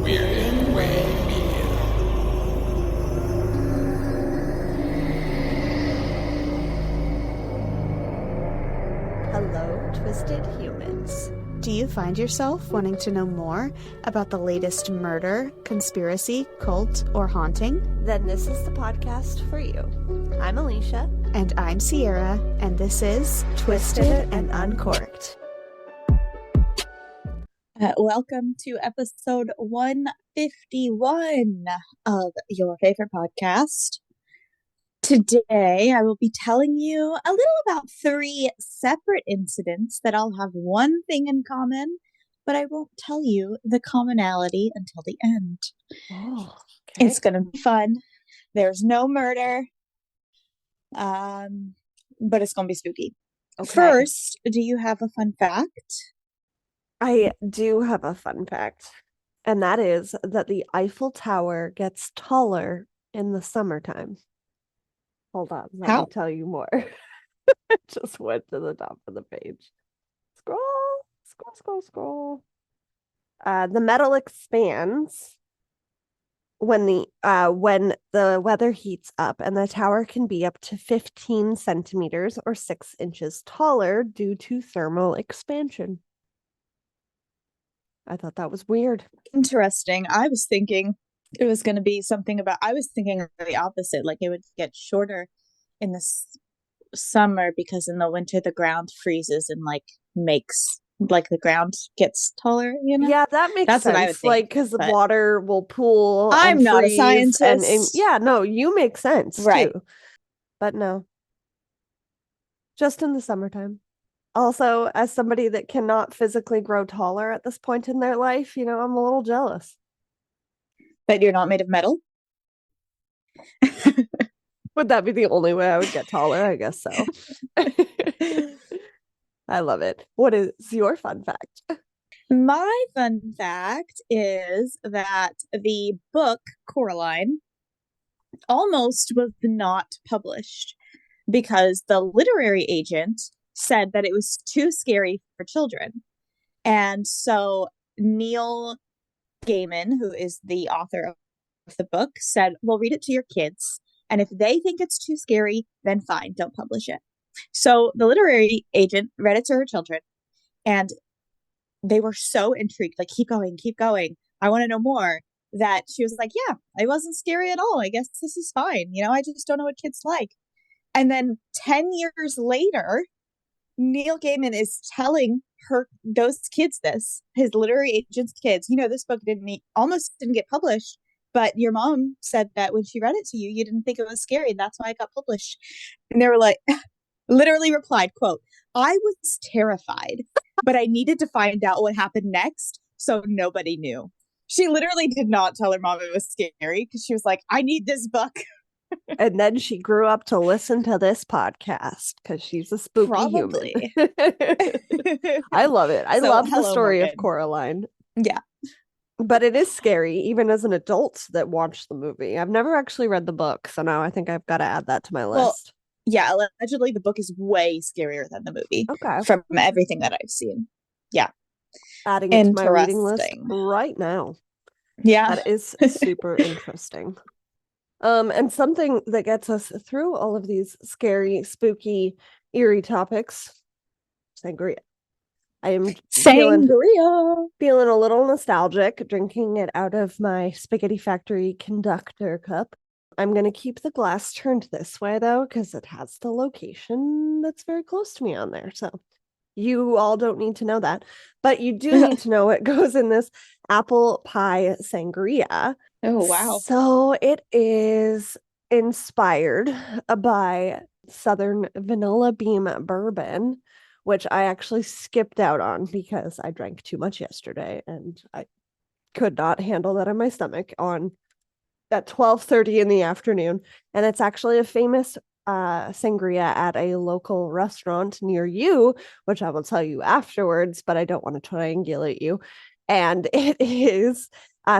Weirded Way Media. Hello, Twisted Humans. Do you find yourself wanting to know more about the latest murder, conspiracy, cult, or haunting? Then this is the podcast for you. I'm Alicia. And I'm Sierra, and this is Twisted and Uncorked. Welcome to episode 151 of your favorite podcast. Today, I will be telling you a little about 3 separate incidents that all have one thing in common, but I won't tell you the commonality until the end. Oh, okay. It's going to be fun. There's no murder, but it's going to be spooky. Okay. First, do you have a fun fact? I do have a fun fact, and that is that the Eiffel Tower gets taller in the summertime. Hold on, let How? me tell you more. I just went to the top of the page. Scroll. The metal expands when the weather heats up, and the tower can be up to 15 centimeters or 6 inches taller due to thermal expansion. I thought that was weird. Interesting. I was thinking it was going to be something about, I was thinking the opposite, like it would get shorter in the summer because in the winter the ground freezes and makes the ground gets taller, you know? Yeah, that makes That's sense. what I would think, Because the but water will pool. I'm and not a freeze and scientist. yeah, no, you make sense Right. too. But no, just in the summertime. Also, as somebody that cannot physically grow taller at this point in their life, I'm a little jealous. But you're not made of metal? Would that be the only way I would get taller? I guess so. I love it. What is your fun fact? My fun fact is that the book Coraline almost was not published because the literary agent said that it was too scary for children. And so Neil Gaiman, who is the author of the book, said, well, read it to your kids. And if they think it's too scary, then fine, don't publish it. So the literary agent read it to her children, and they were so intrigued, like, keep going. I want to know more. That she was like, yeah, it wasn't scary at all. I guess this is fine. I just don't know what kids like. And then 10 years later, Neil Gaiman is telling those kids this, his literary agent's kids, this book almost didn't get published, but your mom said that when she read it to you, you didn't think it was scary. That's why it got published. And they were like, literally replied, quote, I was terrified, but I needed to find out what happened next, so nobody knew. She literally did not tell her mom it was scary because she was like, I need this book. And then she grew up to listen to this podcast because she's a spooky human. I love it. I love the story of Coraline. Yeah. But it is scary, even as an adult that watched the movie. I've never actually read the book, so now I think I've got to add that to my list. Well, yeah, allegedly the book is way scarier than the movie. Okay. From everything that I've seen. Yeah. Adding it to my reading list right now. Yeah. That is super interesting. And something that gets us through all of these scary, spooky, eerie topics, sangria. I am feeling a little nostalgic, drinking it out of my Spaghetti Factory conductor cup. I'm going to keep the glass turned this way, though, because it has the location that's very close to me on there. So you all don't need to know that. But you do need to know what goes in this apple pie sangria. Oh, wow. So it is inspired by Southern Vanilla Bean bourbon, which I actually skipped out on because I drank too much yesterday and I could not handle that in my stomach at 12:30 in the afternoon. And it's actually a famous sangria at a local restaurant near you, which I will tell you afterwards, but I don't want to triangulate you. And it is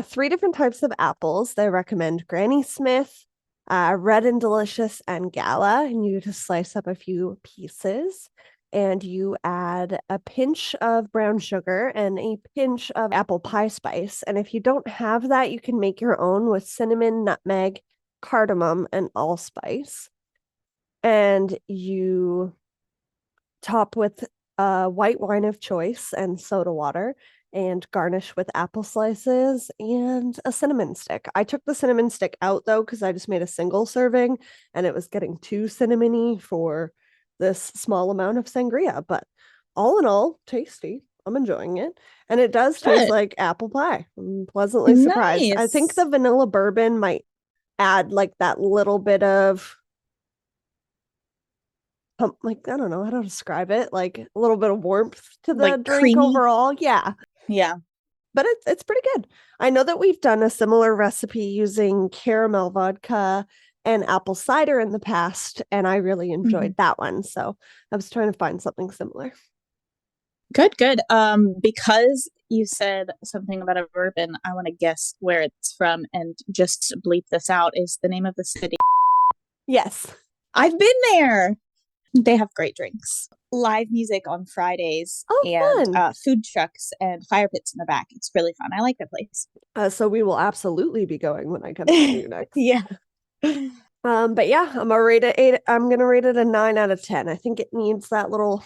3 different types of apples. They recommend Granny Smith, Red and Delicious, and Gala. And you just slice up a few pieces. and you add a pinch of brown sugar and a pinch of apple pie spice. And if you don't have that, you can make your own with cinnamon, nutmeg, cardamom, and allspice. And you top with white wine of choice and soda water and garnish with apple slices and a cinnamon stick. I took the cinnamon stick out though because I just made a single serving and it was getting too cinnamony for this small amount of sangria. But all in all, tasty. I'm enjoying it. And it does taste Good. like apple pie. I'm pleasantly surprised. I think the Nice. vanilla bourbon might add like that little bit of like I don't know how to describe it, like a little bit of warmth to the Like drink creamy. overall. Yeah. Yeah. But it's pretty good. I know that we've done a similar recipe using caramel vodka and apple cider in the past, and I really enjoyed that one. So I was trying to find something similar. Good. Because you said something about a bourbon, I want to guess where it's from and just bleep this out. Is the name of the city? Yes. I've been there. They have great drinks. Live music on Fridays and fun. food trucks and fire pits in the back. It's really fun. I like the place. So we will absolutely be going when I come to you next. Yeah. But yeah, I'm gonna rate it 8. I'm gonna rate it a 9 out of 10. I think it needs that little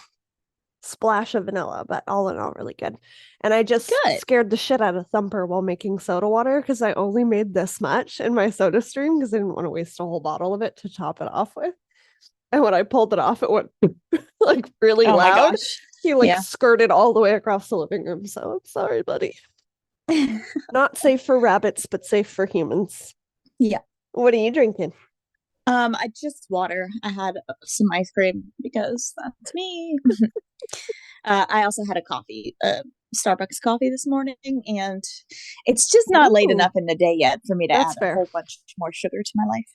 splash of vanilla, but all in all, really good. And I just scared the shit out of Thumper while making soda water because I only made this much in my soda stream because I didn't want to waste a whole bottle of it to top it off with. And when I pulled it off, it went like really loud. He skirted all the way across the living room. So I'm sorry, buddy. Not safe for rabbits, but safe for humans. Yeah. What are you drinking? I just water. I had some ice cream because that's me. I also had a coffee, Starbucks coffee this morning, and it's just not late enough in the day yet for me to add a whole bunch more sugar to my life.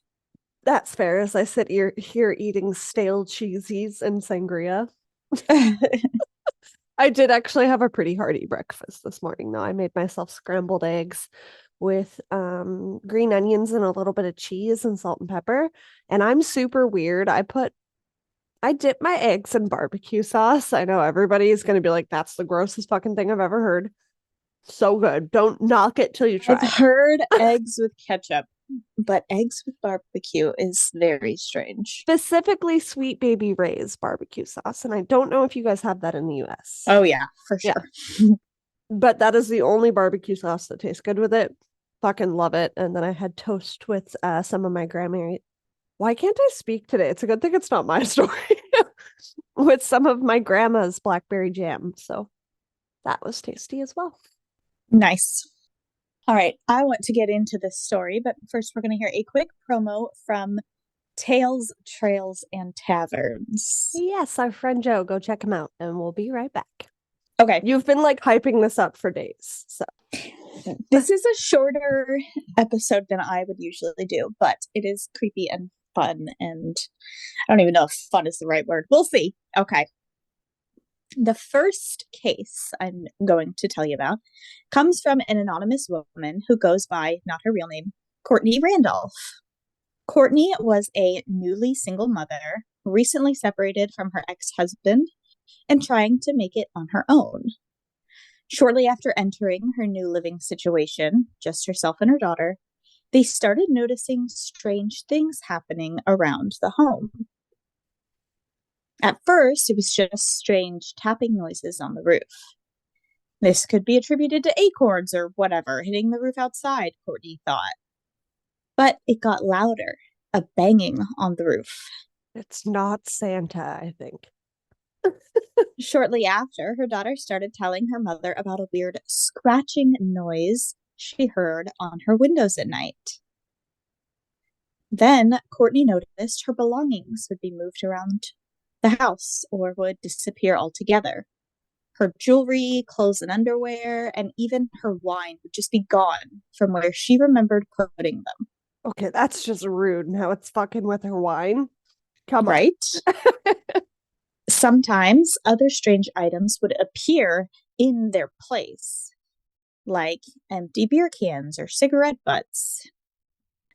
That's fair. As I sit here eating stale cheesies and sangria. I did actually have a pretty hearty breakfast this morning, though. I made myself scrambled eggs with green onions and a little bit of cheese and salt and pepper. And I'm super weird. I dip my eggs in barbecue sauce. I know everybody's going to be like, that's the grossest fucking thing I've ever heard. So good. Don't knock it till you try. I've heard eggs with ketchup, but eggs with barbecue is very strange. Specifically Sweet Baby Ray's barbecue sauce. And I don't know if you guys have that in the US. Oh, yeah, for sure. Yeah. But that is the only barbecue sauce that tastes good with it. Fucking love it. And then I had toast with some of my grandma. Why can't I speak today? It's a good thing it's not my story. With some of my grandma's blackberry jam. So that was tasty as well. Nice. All right. I want to get into this story, but first we're going to hear a quick promo from Tales, Trails, and Taverns. Yes, our friend Joe. Go check him out and we'll be right back. Okay. You've been like hyping this up for days. So this is a shorter episode than I would usually do, but it is creepy and fun. And I don't even know if fun is the right word. We'll see. Okay. The first case I'm going to tell you about comes from an anonymous woman who goes by, not her real name, Courtney Randolph. Courtney was a newly single mother, recently separated from her ex-husband, and trying to make it on her own. Shortly after entering her new living situation, just herself and her daughter, they started noticing strange things happening around the home. At first, it was just strange tapping noises on the roof. This could be attributed to acorns or whatever hitting the roof outside, Courtney thought. But it got louder, a banging on the roof. It's not Santa, I think. Shortly after, her daughter started telling her mother about a weird scratching noise she heard on her windows at night. Then Courtney noticed her belongings would be moved around the house or would disappear altogether. Her jewelry, clothes and underwear, and even her wine would just be gone from where she remembered putting them. Okay, that's just rude. Now it's fucking with her wine. Come on. Right? Sometimes other strange items would appear in their place, like empty beer cans or cigarette butts.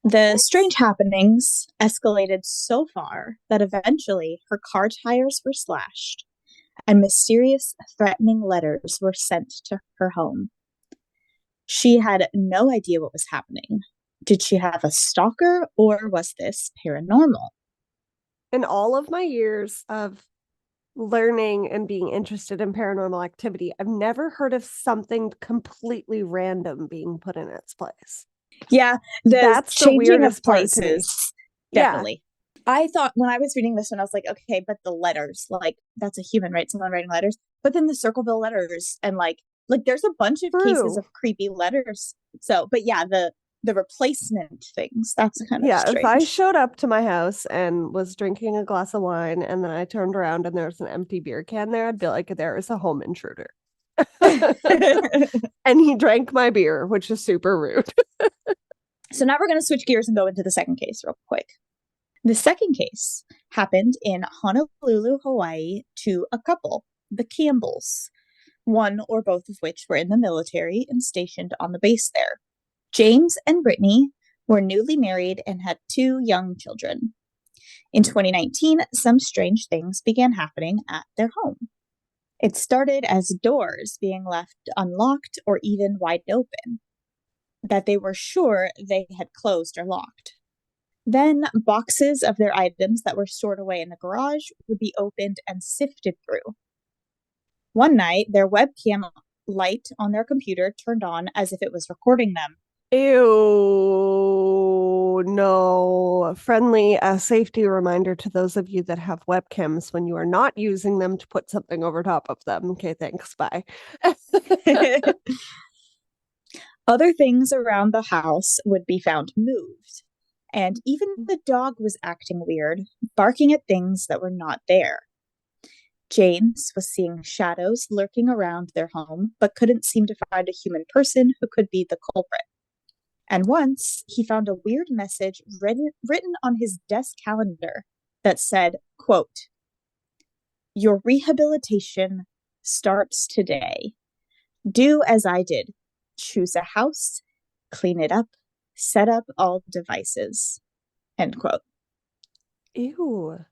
The strange happenings escalated so far that eventually her car tires were slashed and mysterious, threatening letters were sent to her home. She had no idea what was happening. Did she have a stalker, or was this paranormal? In all of my years of learning and being interested in paranormal activity, I've never heard of something completely random being put in its place. Yeah, That's the changing of weirdest part to me. places. Yeah. Definitely. I thought when I was reading this one, I was like, okay, but the letters, like, that's a human, right? Someone writing letters. But then the Circleville letters and like there's a bunch of cases True. of creepy letters. So, but yeah, the replacement things, that's kind of Yeah, strange. if I showed up to my house and was drinking a glass of wine and then I turned around and there was an empty beer can there, I'd be like, there is a home intruder. And he drank my beer, which is super rude. So now we're going to switch gears and go into the second case real quick. The second case happened in Honolulu, Hawaii, to a couple, the Campbells, one or both of which were in the military and stationed on the base there. James and Brittany were newly married and had 2 young children. In 2019, some strange things began happening at their home. It started as doors being left unlocked or even wide open, that they were sure they had closed or locked. Then boxes of their items that were stored away in the garage would be opened and sifted through. One night, their webcam light on their computer turned on as if it was recording them. Ew, no. Friendly safety reminder to those of you that have webcams when you are not using them to put something over top of them. Okay, thanks. Bye. Other things around the house would be found moved. And even the dog was acting weird, barking at things that were not there. James was seeing shadows lurking around their home, but couldn't seem to find a human person who could be the culprit. And once he found a weird message written on his desk calendar that said, quote, "Your rehabilitation starts today. Do as I did. Choose a house, clean it up, set up all devices." End quote. Ew.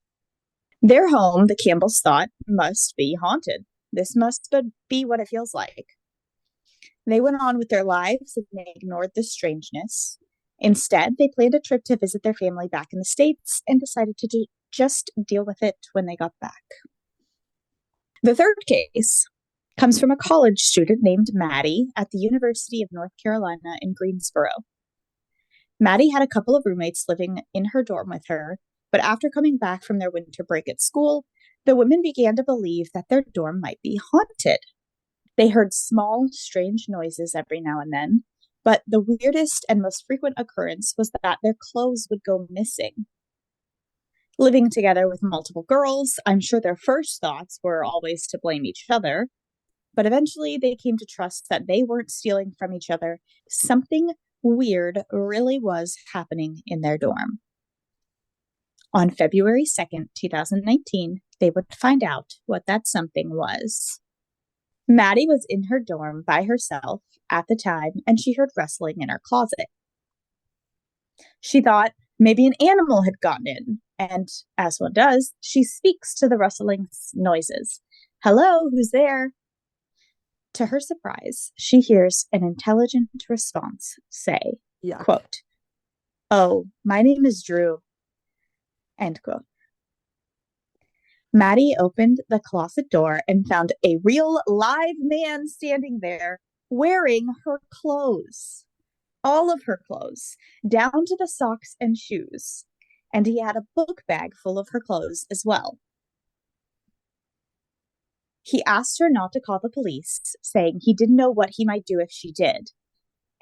Their home, the Campbells thought, must be haunted. This must be what it feels like. They went on with their lives and they ignored the strangeness. Instead, they planned a trip to visit their family back in the States and decided to just deal with it when they got back. The third case comes from a college student named Maddie at the University of North Carolina in Greensboro. Maddie had a couple of roommates living in her dorm with her, but after coming back from their winter break at school, the women began to believe that their dorm might be haunted. They heard small, strange noises every now and then, but the weirdest and most frequent occurrence was that their clothes would go missing. Living together with multiple girls, I'm sure their first thoughts were always to blame each other, but eventually they came to trust that they weren't stealing from each other. Something weird really was happening in their dorm. On February 2nd, 2019, they would find out what that something was. Maddie was in her dorm by herself at the time, and she heard rustling in her closet. She thought maybe an animal had gotten in, and as one does, she speaks to the rustling noises. "Hello, who's there?" To her surprise, she hears an intelligent response say, Yuck. quote, "Oh, my name is Drew." End quote. Maddie opened the closet door and found a real live man standing there wearing her clothes. All of her clothes, down to the socks and shoes. And he had a book bag full of her clothes as well. He asked her not to call the police, saying he didn't know what he might do if she did.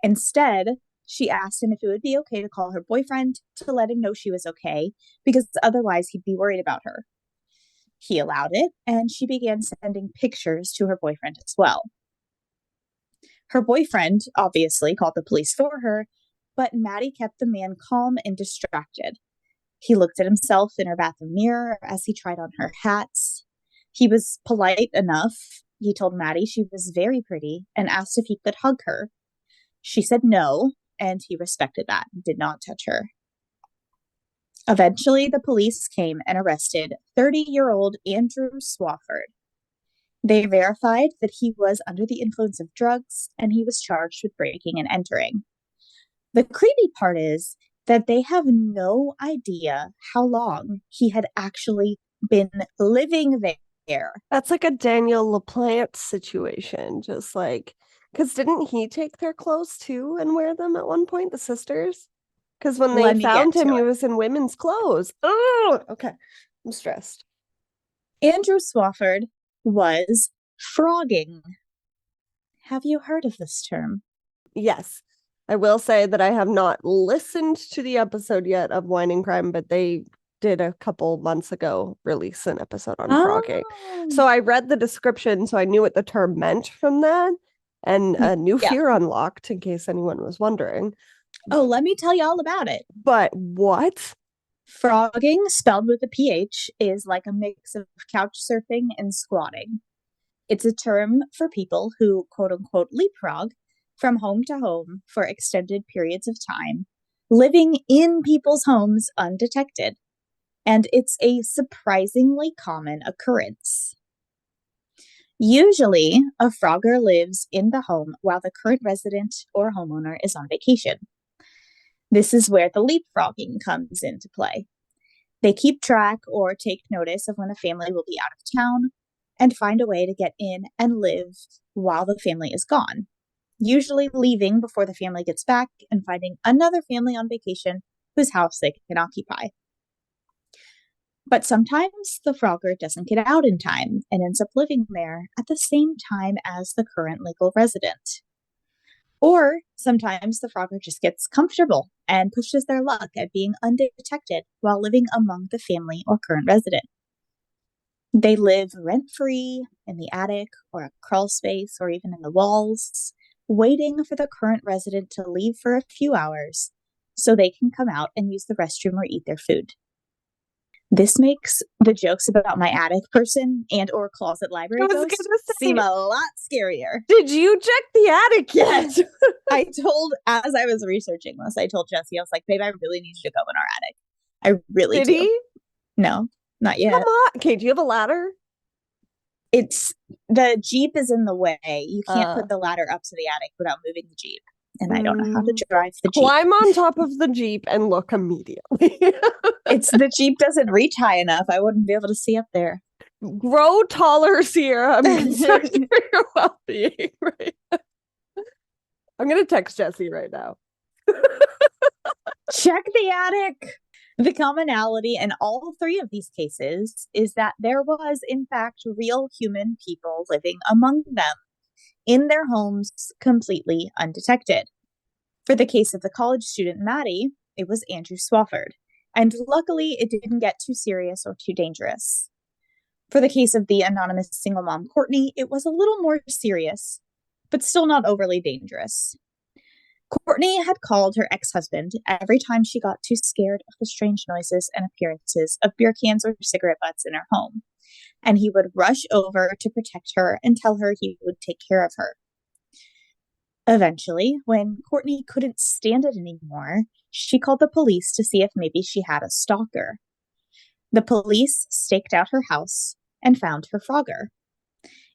Instead, she asked him if it would be okay to call her boyfriend to let him know she was okay, because otherwise he'd be worried about her. He allowed it, and she began sending pictures to her boyfriend as well. Her boyfriend obviously called the police for her, but Maddie kept the man calm and distracted. He looked at himself in her bathroom mirror as he tried on her hats. He was polite enough. He told Maddie she was very pretty and asked if he could hug her. She said no, and he respected that and did not touch her. Eventually, the police came and arrested 30-year-old Andrew Swafford. They verified that he was under the influence of drugs and he was charged with breaking and entering. The creepy part is that they have no idea how long he had actually been living there. That's like a Daniel LaPlante situation. Just like, because didn't he take their clothes too and wear them at one point, the sisters? Because when Let they me found get to him, he it. was in women's clothes. Oh, okay. I'm stressed. Andrew Swafford was frogging. Have you heard of this term? Yes. I will say that I have not listened to the episode yet of Wine and Crime, but they did a couple months ago release an episode on frogging. So I read the description, so I knew what the term meant from that. And a new fear unlocked, in case anyone was wondering. Oh, let me tell you all about it. But what? Frogging, spelled with a PH, is like a mix of couch surfing and squatting. It's a term for people who, quote unquote, leapfrog from home to home for extended periods of time, living in people's homes undetected. And it's a surprisingly common occurrence. Usually, a frogger lives in the home while the current resident or homeowner is on vacation. This is where the leapfrogging comes into play. They keep track or take notice of when a family will be out of town and find a way to get in and live while the family is gone, usually leaving before the family gets back and finding another family on vacation whose house they can occupy. But sometimes the frogger doesn't get out in time and ends up living there at the same time as the current legal resident. Or sometimes the frogger just gets comfortable and pushes their luck at being undetected while living among the family or current resident. They live rent-free in the attic or a crawl space or even in the walls, waiting for the current resident to leave for a few hours so they can come out and use the restroom or eat their food. This makes the jokes about my attic person and or closet library ghost seem a lot scarier. Did you check the attic yet? As I was researching this, I told Jesse, I was like, babe, I really need you to go in our attic. I really do. Did he? No, not yet. Come on. Okay, do you have a ladder? The Jeep is in the way. You can't put the ladder up to the attic without moving the Jeep. And I don't know how to drive the Jeep. Climb on top of the Jeep and look immediately. The Jeep doesn't reach high enough. I wouldn't be able to see up there. Grow taller, Sierra. I'm concerned for your well-being right now. I'm going to text Jesse right now. Check the attic. The commonality in all three of these cases is that there was, in fact, real human people living among them in their homes completely undetected. For the case of the college student Maddie, it was Andrew Swafford, and luckily it didn't get too serious or too dangerous. For the case of the anonymous single mom Courtney, it was a little more serious, but still not overly dangerous. Courtney had called her ex-husband every time she got too scared of the strange noises and appearances of beer cans or cigarette butts in her home, and he would rush over to protect her and tell her he would take care of her. Eventually, when Courtney couldn't stand it anymore, she called the police to see if maybe she had a stalker. The police staked out her house and found her frogger.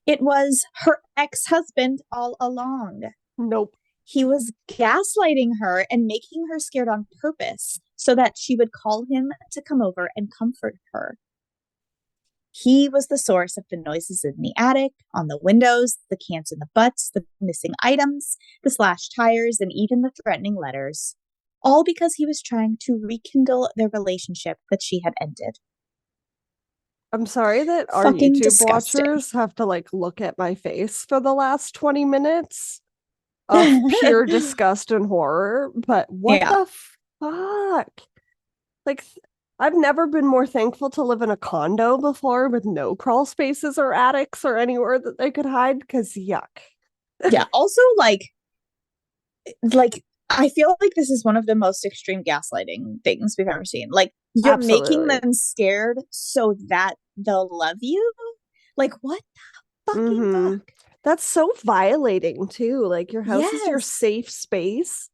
It was her ex-husband all along. Nope. He was gaslighting her and making her scared on purpose so that she would call him to come over and comfort her. He was the source of the noises in the attic, on the windows, the cans in the butts, the missing items, the slashed tires, and even the threatening letters. All because he was trying to rekindle their relationship that she had ended. I'm sorry that our Fucking YouTube disgusting. watchers have to look at my face for the last 20 minutes of pure disgust and horror, but what the fuck? I've never been more thankful to live in a condo before with no crawl spaces or attics or anywhere that they could hide, because yuck. Yeah, also, I feel like this is one of the most extreme gaslighting things we've ever seen. You're making them scared so that they'll love you? What the fucking fuck? That's so violating, too. Your house is your safe space.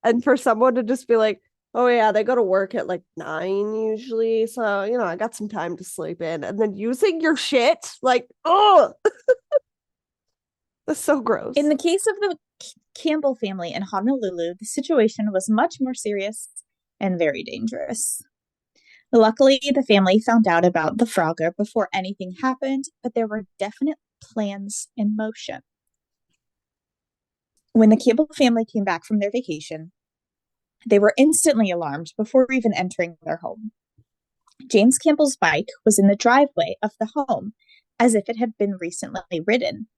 And for someone to just be like, oh, yeah, they go to work at 9 usually. So, I got some time to sleep in. And then using your shit, oh. That's so gross. In the case of the Campbell family in Honolulu, the situation was much more serious and very dangerous. Luckily, the family found out about the Frogger before anything happened, but there were definite plans in motion. When the Campbell family came back from their vacation, they were instantly alarmed before even entering their home. James Campbell's bike was in the driveway of the home, as if it had been recently ridden,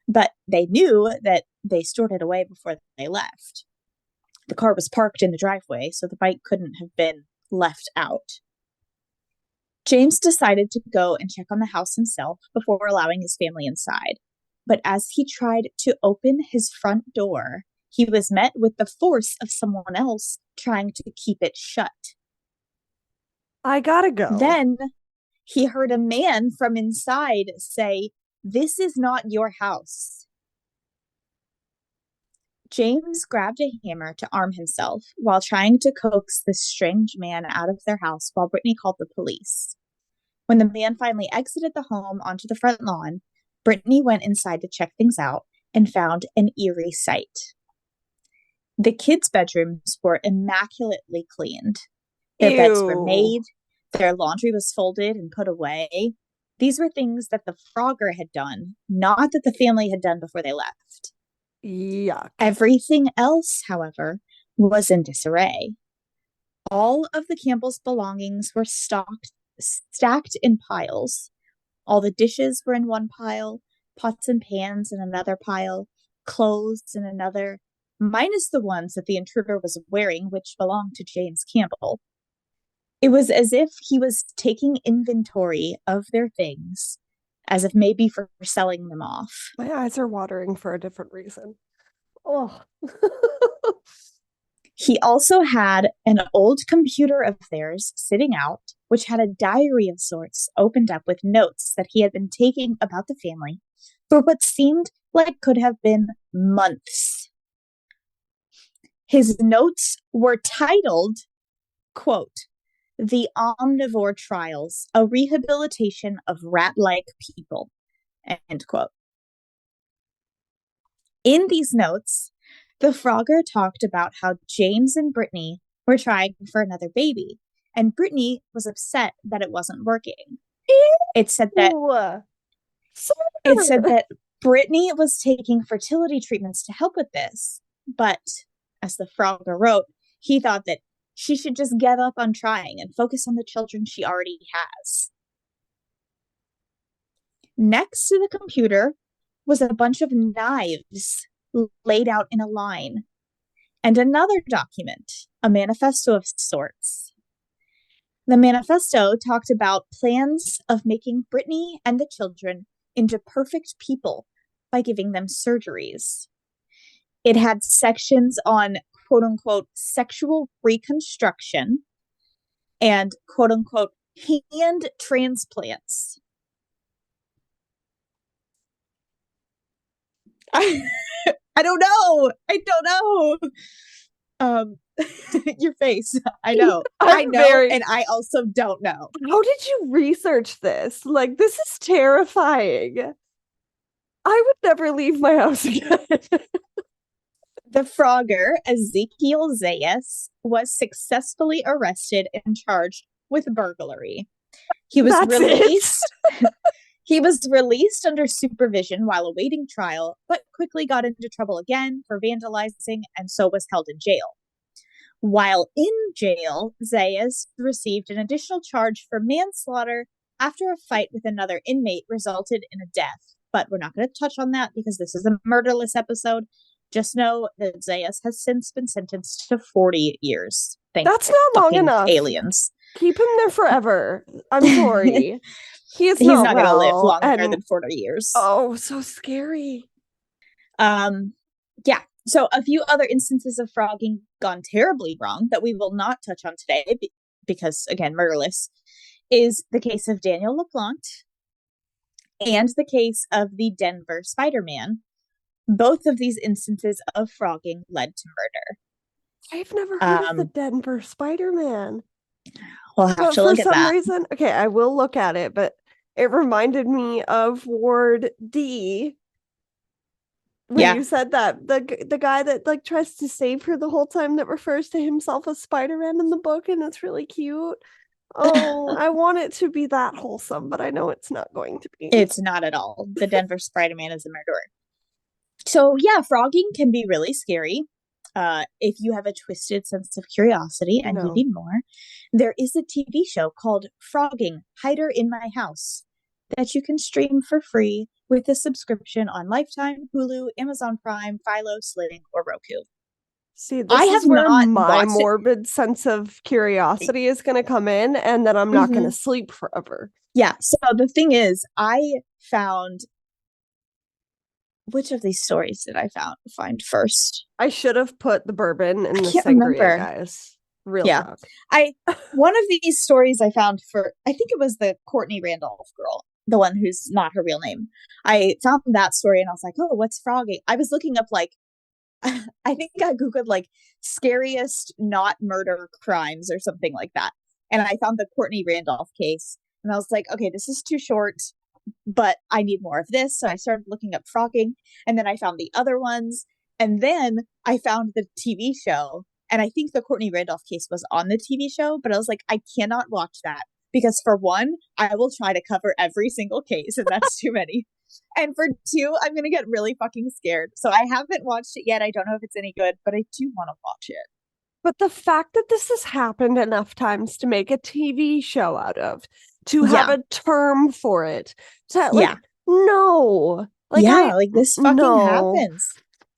but they knew that they stored it away before they left. The car was parked in the driveway, so the bike couldn't have been left out. James decided to go and check on the house himself before allowing his family inside. But as he tried to open his front door, he was met with the force of someone else trying to keep it shut. I gotta go. Then he heard a man from inside say, "This is not your house." James grabbed a hammer to arm himself while trying to coax this strange man out of their house while Brittany called the police. When the man finally exited the home onto the front lawn, Brittany went inside to check things out and found an eerie sight. The kids' bedrooms were immaculately cleaned. Their beds were made, their laundry was folded and put away. These were things that the Frogger had done, not that the family had done before they left. Yuck. Everything else, however, was in disarray. All of the Campbell's belongings were stacked in piles. All the dishes were in one pile, pots and pans in another pile, clothes in another, minus the ones that the intruder was wearing, which belonged to James Campbell. It was as if he was taking inventory of their things, as if maybe for selling them off. My eyes are watering for a different reason. Oh. He also had an old computer of theirs sitting out, which had a diary of sorts opened up with notes that he had been taking about the family for what seemed like could have been months. His notes were titled, quote, "The Omnivore Trials, a Rehabilitation of Rat-like People," end quote. In these notes, the Frogger talked about how James and Brittany were trying for another baby, and Brittany was upset that it wasn't working. It said that Brittany was taking fertility treatments to help with this, but as the Frogger wrote, he thought that she should just give up on trying and focus on the children she already has. Next to the computer was a bunch of knives laid out in a line, and another document, a manifesto of sorts. The manifesto talked about plans of making Brittany and the children into perfect people by giving them surgeries. It had sections on quote-unquote sexual reconstruction and quote-unquote hand transplants. I don't know. Your face. I know. And I also don't know. How did you research this? Like, this is terrifying. I would never leave my house again. The Frogger, Ezekiel Zayas, was successfully arrested and charged with burglary. He was He was released under supervision while awaiting trial, but quickly got into trouble again for vandalizing and so was held in jail. While in jail, Zayas received an additional charge for manslaughter after a fight with another inmate resulted in a death. But we're not going to touch on that because this is a murderless episode. Just know that Zayas has since been sentenced to 40 years. That's not long enough. Aliens. Keep him there forever. I'm sorry. He's not going to live longer than 40 years. Oh, so scary. Yeah. So a few other instances of frogging gone terribly wrong that we will not touch on today because, again, murderless, is the case of Daniel LaPlante and the case of the Denver Spider-Man. Both of these instances of frogging led to murder. I've never heard of the Denver Spider-Man. We'll have to look at that. For some reason, okay, I will look at it, but It reminded me of Ward D when Yeah. you said that the guy that like tries to save her the whole time that refers to himself as Spider-Man in the book, and it's really cute. Oh, I want it to be that wholesome, but I know it's not going to be. It's not at all. The Denver Spider-Man is a murderer. So yeah, frogging can be really scary. If you have a twisted sense of curiosity and you need more, there is a TV show called Frogging: Hider in My House that you can stream for free with a subscription on Lifetime, Hulu, Amazon Prime, Philo, Sling, or Roku. See, I this have is where not my watched it. morbid sense of curiosity is going to come in, and then I'm not going to sleep forever. Yeah. So the thing is, I found, which of these stories did I find first? I should have put the bourbon in the can't sangria, remember. guys. Real Yeah. talk. One of these stories I found for, I think it was the Courtney Randolph girl, the one who's not her real name. I found that story and I was like, oh, what's frogging? I was looking up like, I think I Googled like scariest not murder crimes or something like that. And I found the Courtney Randolph case and I was like, okay, this is too short, but I need more of this. So I started looking up frogging and then I found the other ones. And then I found the TV show. And I think the Courtney Randolph case was on the TV show, but I was like, I cannot watch that because for one, I will try to cover every single case and that's too many. And for two, I'm going to get really fucking scared. So I haven't watched it yet. I don't know if it's any good, but I do want to watch it. But the fact that this has happened enough times to make a TV show out of, to have a term for it, to like, no. Like, this fucking happens.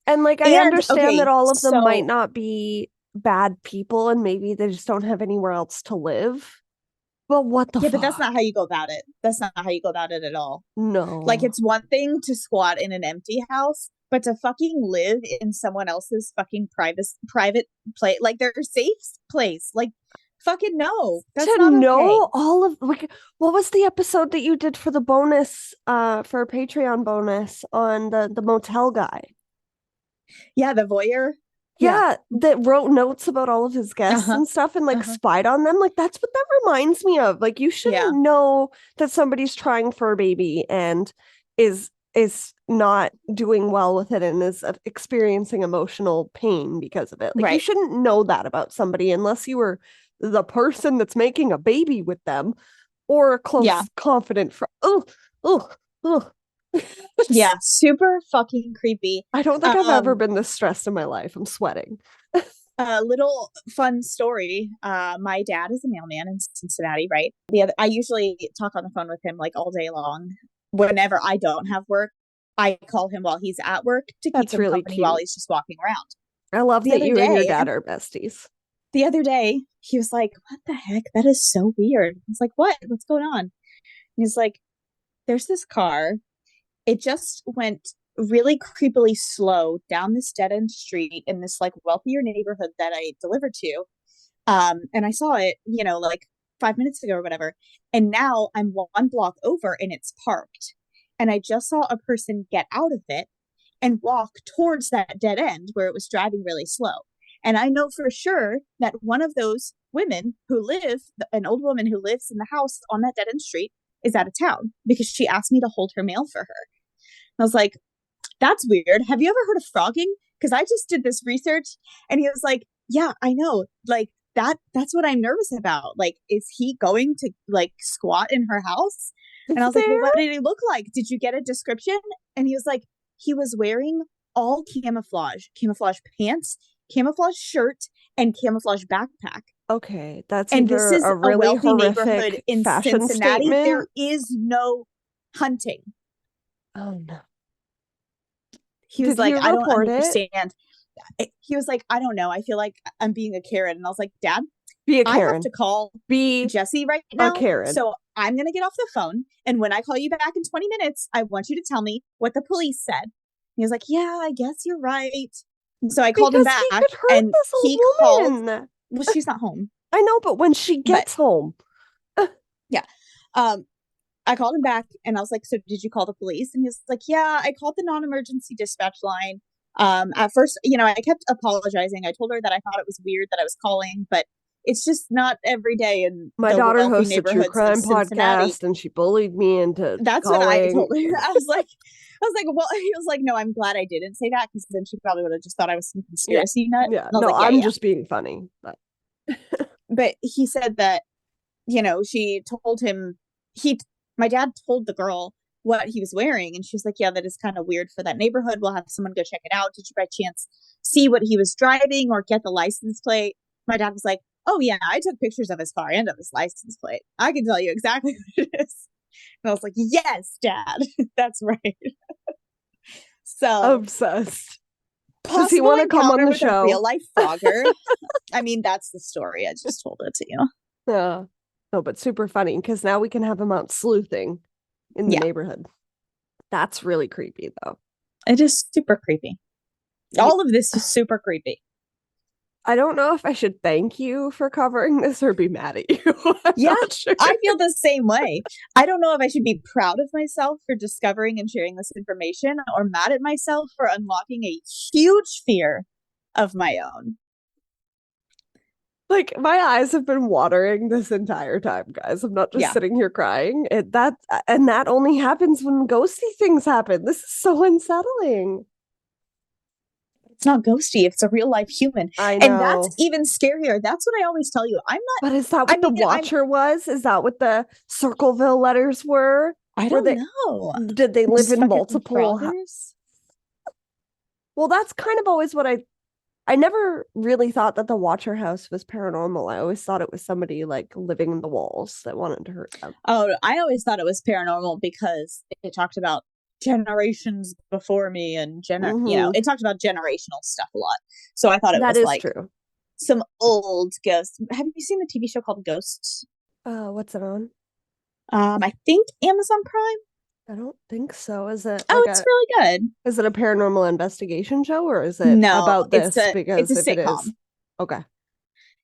And like, I understand that all of them might not be bad people and maybe they just don't have anywhere else to live. But what the fuck? But that's not how you go about it. That's not how you go about it at all. No. Like, it's one thing to squat in an empty house, but to fucking live in someone else's fucking private place, like their safe place, like, fucking no. That's to not know okay. all of, like, what was the episode that you did for the bonus, for a Patreon bonus on the motel guy? Yeah, the voyeur. Yeah, that wrote notes about all of his guests and stuff and like spied on them. Like, that's what that reminds me of. Like, you shouldn't know that somebody's trying for a baby and is not doing well with it and is experiencing emotional pain because of it. Like, you shouldn't know that about somebody unless you were the person that's making a baby with them or a close, confident friend. Yeah, super fucking creepy. I don't think I've ever been this stressed in my life. I'm sweating. A little fun story. My dad is a mailman in Cincinnati, right? I usually talk on the phone with him like all day long. Whenever I don't have work, I call him while he's at work to keep him really company cute. while he's just walking around. I love that you and your dad are besties. The other day, he was like, what the heck? That is so weird. I was like, what? What's going on? He's like, there's this car. It just went really creepily slow down this dead-end street in this like wealthier neighborhood that I delivered to. And I saw it, you know, like 5 minutes ago or whatever. And now I'm one block over and it's parked. And I just saw a person get out of it and walk towards that dead end where it was driving really slow. And I know for sure that one of those women who live, an old woman who lives in the house on that dead end street, is out of town because she asked me to hold her mail for her. And I was like, that's weird. Have you ever heard of frogging? Because I just did this research. And he was like, yeah, I know. Like, that's what I'm nervous about. Like, is he going to like squat in her house? And I was like, well, what did he look like? Did you get a description? And he was like, he was wearing all camouflage pants, camouflage shirt, and camouflage backpack. Okay, that's and this is a really wealthy neighborhood in fashion Cincinnati. Statement. There is no hunting. Oh no. He was like, I don't understand. He was like, I don't know. I feel like I'm being a Karen. And I was like, Dad, be a Karen. I have to call Jesse right now. Karen. So I'm going to get off the phone. And when I call you back in 20 minutes, I want you to tell me what the police said. And he was like, yeah, I guess you're right. And so I called him back and he called. Well, she's not home. I know, but when she gets home. Yeah. I called him back and I was like, so did you call the police? And he was like, yeah, I called the non-emergency dispatch line. At first, you know, I kept apologizing. I told her that I thought it was weird that I was calling, but it's just not every day in My the daughter wealthy hosts a true neighborhoods crime of Cincinnati. podcast, and she bullied me into That's what I told calling. her. I was like, well, he was like, no, I'm glad I didn't say that because then she probably would have just thought I was some conspiracy nut. Yeah, I was no, like, I'm just being funny. But he said that, you know, she told him, my dad told the girl what he was wearing, and she was like, yeah, that is kind of weird for that neighborhood. We'll have someone go check it out. Did you by chance see what he was driving or get the license plate? My dad was like, oh yeah, I took pictures of his car and of his license plate. I can tell you exactly what it is. And I was like, yes, Dad, that's right. So Obsessed. Does he want to come on the show? Real life Frogger. I mean, that's the story. I just told it to you. Yeah. No, but super funny because now we can have him out sleuthing in the neighborhood. That's really creepy, though. It is super creepy. All of this is super creepy. I don't know if I should thank you for covering this or be mad at you. Yeah, sure. I feel the same way. I don't know if I should be proud of myself for discovering and sharing this information or mad at myself for unlocking a huge fear of my own. Like, my eyes have been watering this entire time, guys. I'm not just sitting here crying. That only happens when ghosty things happen. This is so unsettling. It's not ghosty. It's a real life human. I know. And that's even scarier. That's what I always tell you. I'm not. But is that what the Watcher was? Is that what the Circleville letters were? I don't know. Did they live in multiple houses? Well, that's kind of always what I never really thought that the Watcher house was paranormal. I always thought it was somebody like living in the walls that wanted to hurt them. Oh, I always thought it was paranormal because it talked about generations before me and you know, it talked about generational stuff a lot. So I thought it was like true. Some old ghosts. Have you seen the TV show called Ghosts? What's it on? I think Amazon Prime. I don't think so. Is it? Oh, it's really good. Is it a paranormal investigation show or is it about this? It's a sitcom. Okay.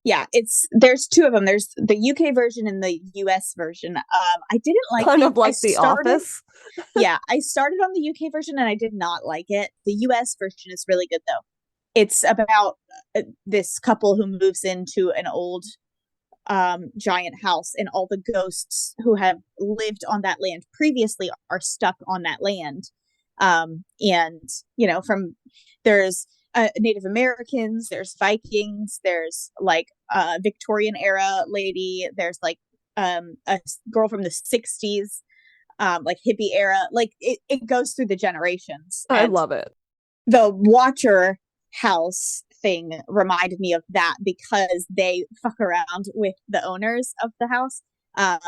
Yeah, there's two of them. There's the UK version and the US version. I didn't like kind of like The Office. Yeah, I started on the UK version and I did not like it. The US version is really good though. It's about this couple who moves into an old giant house, and all the ghosts who have lived on that land previously are stuck on that land. And you know, there's Native Americans, there's Vikings, there's like Victorian era lady, there's like a girl from the 60s, like hippie era. Like it goes through the generations. I love it. The Watcher house thing reminded me of that because they fuck around with the owners of the house. I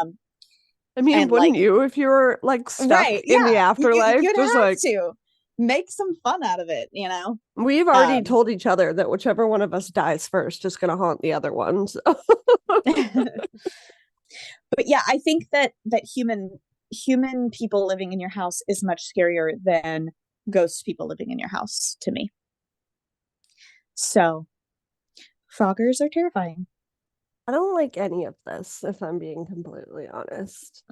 mean, wouldn't you if you were like stuck in the afterlife? You'd just have like to make some fun out of it, you know? We've already told each other that whichever one of us dies first is going to haunt the other one. So. But yeah, I think that human people living in your house is much scarier than ghost people living in your house to me. So, Froggers are terrifying. I don't like any of this, if I'm being completely honest.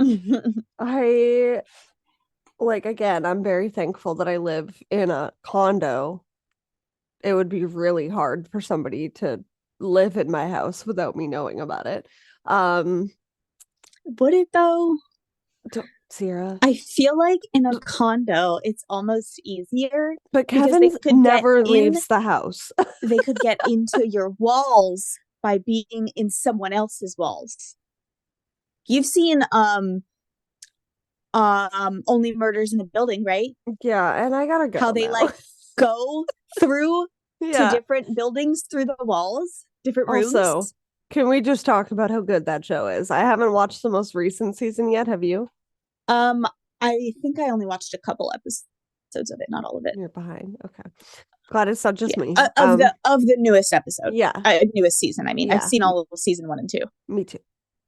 Again, I'm very thankful that I live in a condo. It would be really hard for somebody to live in my house without me knowing about it. Would it though? Sierra, I feel like in a condo, it's almost easier. But Kevin never leaves the house. They could get into your walls by being in someone else's walls. You've seen Only Murders in the Building, right? Yeah, and I gotta go. How they like go through to different buildings through the walls, different rooms. Also, can we just talk about how good that show is? I haven't watched the most recent season yet. Have you? I think I only watched a couple episodes of it, not all of it. You're behind. Okay. Glad it's not just me. Of the newest episode. Yeah. Newest season. I mean, I've seen all of season 1 and 2. Me too.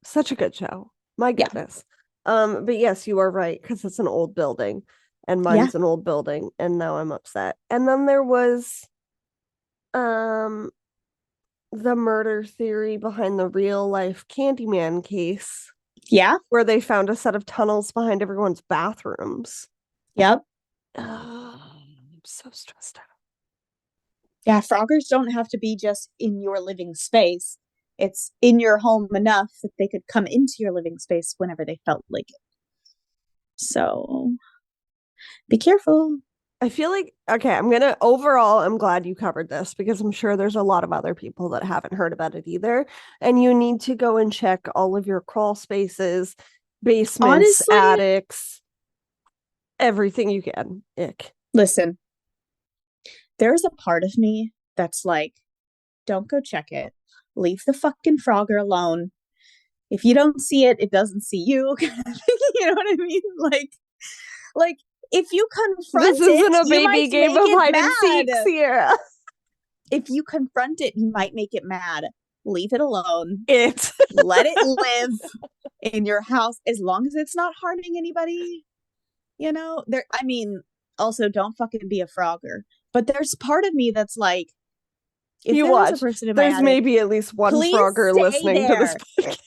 Such a good show. My goodness. But yes, you are right, because it's an old building and mine's an old building, and now I'm upset. And then there was the murder theory behind the real life Candyman case. Yeah. Where they found a set of tunnels behind everyone's bathrooms. Yep. I'm so stressed out. Yeah, Froggers don't have to be just in your living space. it's in your home enough that they could come into your living space whenever they felt like it. So be careful. I feel like, okay, I'm glad you covered this because I'm sure there's a lot of other people that haven't heard about it either. And you need to go and check all of your crawl spaces, basements, Honestly, attics, everything you can. Ick. listen, there's a part of me that's like, don't go check it. Leave the fucking Frogger alone. If you don't see it, it doesn't see you. You know what I mean? Like if you confront This isn't it, a baby game of hide and seek, Sierra. If you confront it, you might make it mad. Leave it alone. Let it live in your house as long as it's not harming anybody. You know, also don't fucking be a Frogger. But there's part of me that's like, if you there was watch, a person in my there's attic, maybe at least one please Frogger stay listening to this there. podcast.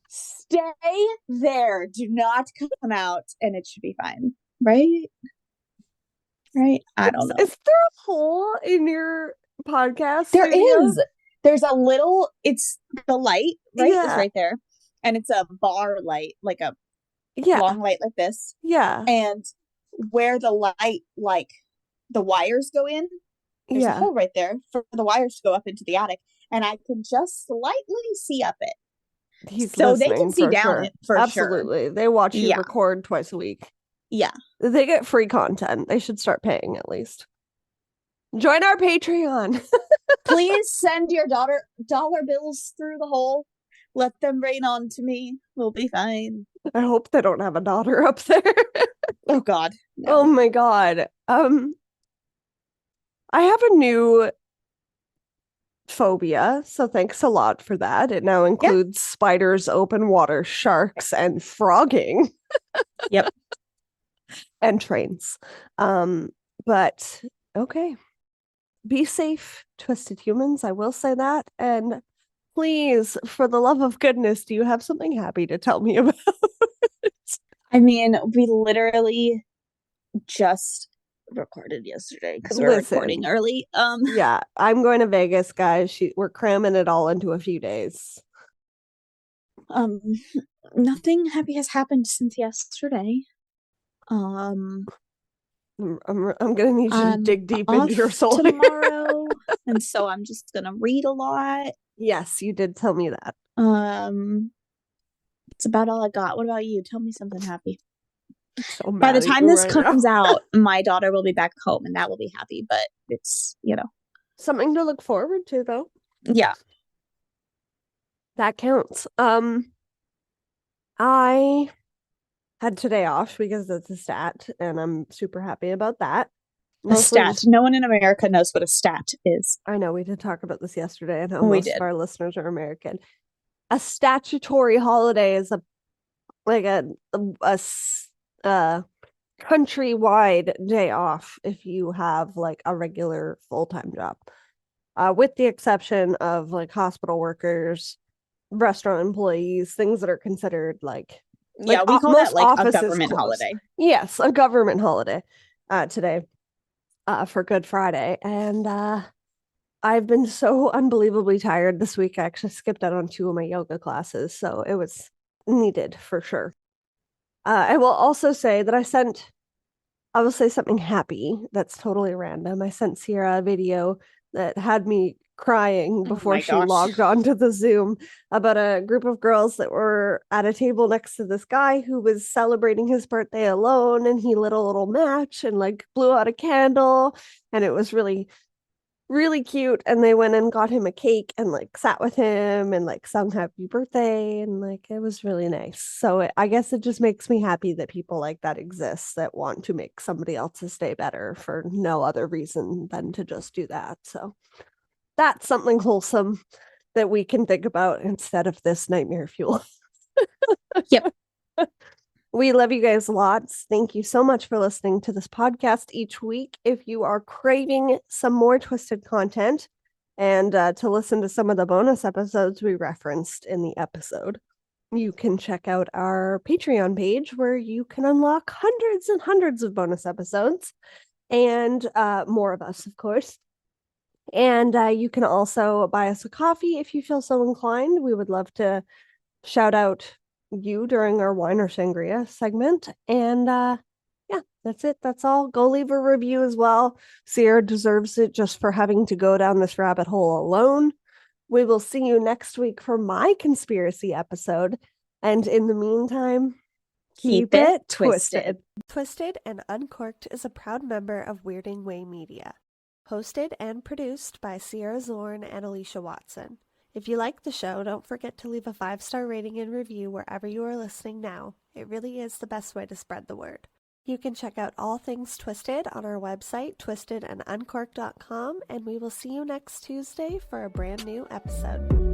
Stay there. Do not come out, and it should be fine. Right? I don't know. Is there a hole in your podcast There studio? is. There's a little, it's the light, right? Yeah. It's right there. And it's a bar light, like a Yeah. long light like this. Yeah. And where the light, like the wires go in, there's a hole right there for the wires to go up into the attic. And I can just slightly see up it. So they can see down it for Absolutely. sure. They watch you record twice a week. Yeah. They get free content. They should start paying at least. Join our Patreon. Please send your dollar bills through the hole. Let them rain on to me. We'll be fine. I hope they don't have a daughter up there. Oh God. No. Oh my God. I have a new phobia, so thanks a lot for that. It now includes spiders, open water, sharks, and frogging. Yep. And trains. But okay. Be safe, twisted humans. I will say that. And please, for the love of goodness, do you have something happy to tell me about? I mean, we literally just recorded yesterday because we're recording early. Yeah, I'm going to Vegas, guys. We're cramming it all into a few days. Nothing happy has happened since yesterday. I'm gonna need you to dig deep into your soul tomorrow, and so I'm just gonna read a lot. Yes, you did tell me that. It's about all I got. What about you? Tell me something happy. So by the time this comes out, my daughter will be back home, and that will be happy. But it's something to look forward to, though. Yeah, that counts. I had today off because it's a stat, and I'm super happy about that. Mostly a stat. No one in America knows what a stat is. I know, we did talk about this yesterday, and most of our listeners are American. A statutory holiday is a countrywide day off if you have like a regular full-time job, with the exception of like hospital workers, restaurant employees, things that are considered like we call that like a government holiday. Yes, a government holiday today for Good Friday. And I've been so unbelievably tired this week. I actually skipped out on 2 of my yoga classes, so it was needed for sure. I will also say that I will say something happy that's totally random. I sent Sierra a video that had me crying before she logged onto the Zoom about a group of girls that were at a table next to this guy who was celebrating his birthday alone, and he lit a little match and like blew out a candle, and it was really, really cute. And they went and got him a cake and like sat with him and like sung happy birthday, and like it was really nice. So I guess it just makes me happy that people like that exist, that want to make somebody else's day better for no other reason than to just do that. So that's something wholesome that we can think about instead of this nightmare fuel. Yep. We love you guys lots. Thank you so much for listening to this podcast each week. If you are craving some more twisted content and to listen to some of the bonus episodes we referenced in the episode, you can check out our Patreon page where you can unlock hundreds and hundreds of bonus episodes and more of us, of course. And you can also buy us a coffee if you feel so inclined. We would love to shout out you during our wine or sangria segment. And yeah, that's it. That's all. Go leave a review as well. Sierra deserves it just for having to go down this rabbit hole alone. We will see you next week for my conspiracy episode. And in the meantime, keep it twisted. Twisted and Uncorked is a proud member of Weirding Way Media. Hosted and produced by Sierra Zorn and Alicia Watson. If you like the show, don't forget to leave a 5-star rating and review wherever you are listening now. It really is the best way to spread the word. You can check out all things Twisted on our website, twistedanduncorked.com, and we will see you next Tuesday for a brand new episode.